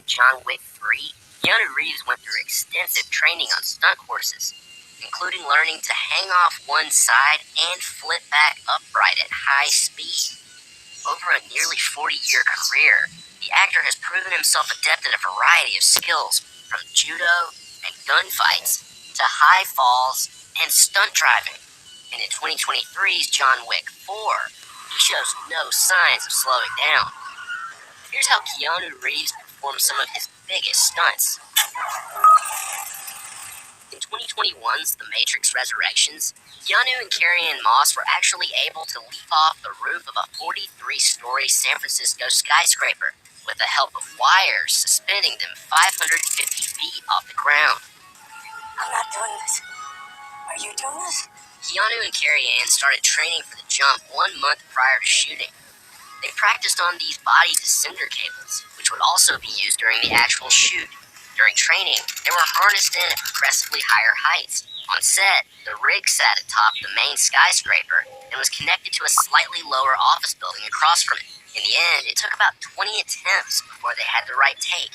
John Wick 3, Keanu Reeves went through extensive training on stunt horses, including learning to hang off one side and flip back upright at high speed. Over a nearly 40-year career, the actor has proven himself adept at a variety of skills, from judo and gunfights to high falls and stunt driving. And in 2023's John Wick 4, he shows no signs of slowing down. Here's how Keanu Reeves performed some of his biggest stunts. In 2021's The Matrix Resurrections, Keanu and Carrie-Anne Moss were actually able to leap off the roof of a 43-story San Francisco skyscraper with the help of wires suspending them 550 feet off the ground. I'm not doing this. Are you doing this? Keanu and Carrie-Anne started training for the jump 1 month prior to shooting. They practiced on these body descender cables, which would also be used during the actual shoot. During training, they were harnessed in at progressively higher heights. On set, the rig sat atop the main skyscraper and was connected to a slightly lower office building across from it. In the end, it took about 20 attempts before they had the right take.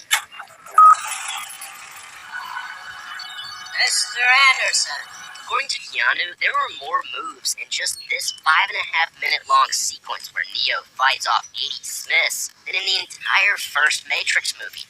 Mr. Anderson. According to Keanu, there were more moves in just this 5.5-minute long sequence where Neo fights off 80 Smiths than in the entire first Matrix movie.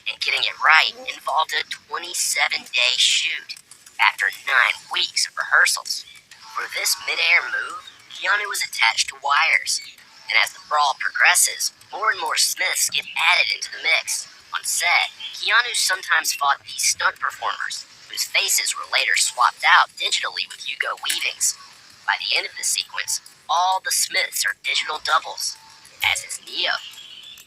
And getting it right involved a 27-day shoot after 9 weeks of rehearsals. For this mid-air move, Keanu was attached to wires. And as the brawl progresses, more and more Smiths get added into the mix. On set, Keanu sometimes fought these stunt performers, whose faces were later swapped out digitally with Hugo Weaving's. By the end of the sequence, all the Smiths are digital doubles, as is Neo.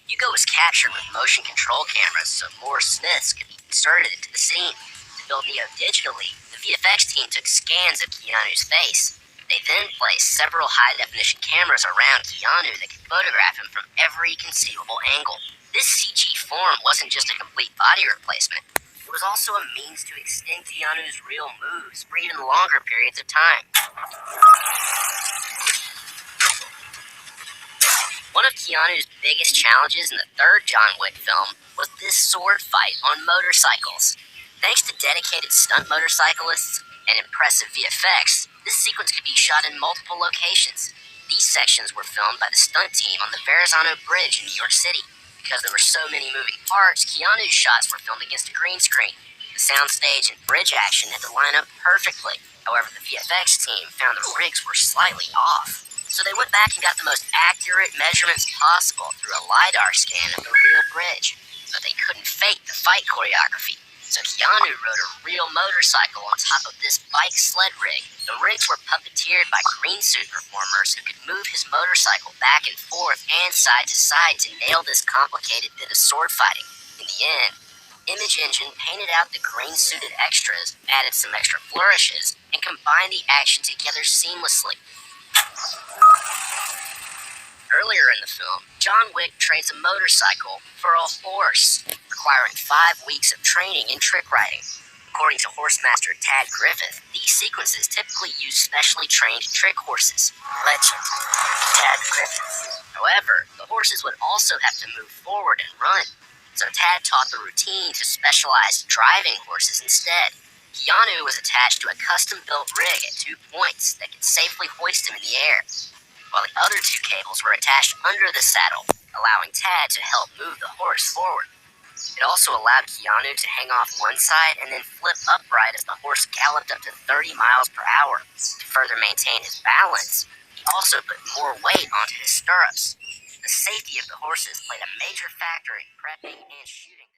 Hugo was captured with motion control cameras so more Smiths could be inserted into the scene. To build Neo digitally, the VFX team took scans of Keanu's face. They then placed several high-definition cameras around Keanu that could photograph him from every conceivable angle. This CG form wasn't just a complete body replacement. It was also a means to extend Keanu's real moves for even longer periods of time. One of Keanu's biggest challenges in the third John Wick film was this sword fight on motorcycles. Thanks to dedicated stunt motorcyclists and impressive VFX, this sequence could be shot in multiple locations. These sections were filmed by the stunt team on the Verrazano Bridge in New York City. Because there were so many moving parts, Keanu's shots were filmed against a green screen. The soundstage and bridge action had to line up perfectly. However, the VFX team found the rigs were slightly off. So they went back and got the most accurate measurements possible through a LiDAR scan of the real bridge. But they couldn't fake the fight choreography. So Keanu rode a real motorcycle on top of this bike sled rig. The rigs were puppeteered by green suit performers who could move his motorcycle back and forth and side to side to nail this complicated bit of sword fighting. In the end, Image Engine painted out the green suited extras, added some extra flourishes, and combined the action together seamlessly. Earlier in the film, John Wick trades a motorcycle for a horse, requiring 5 weeks of training in trick riding. According to horsemaster Tad Griffith, these sequences typically use specially trained trick horses. Legend, Tad Griffith. However, the horses would also have to move forward and run, so Tad taught the routine to specialized driving horses instead. Keanu was attached to a custom-built rig at 2 points that could safely hoist him in the air, while the other 2 cables were attached under the saddle, allowing Tad to help move the horse forward. It also allowed Keanu to hang off one side and then flip upright as the horse galloped up to 30 miles per hour. To further maintain his balance, he also put more weight onto his stirrups. The safety of the horses played a major factor in prepping and shooting.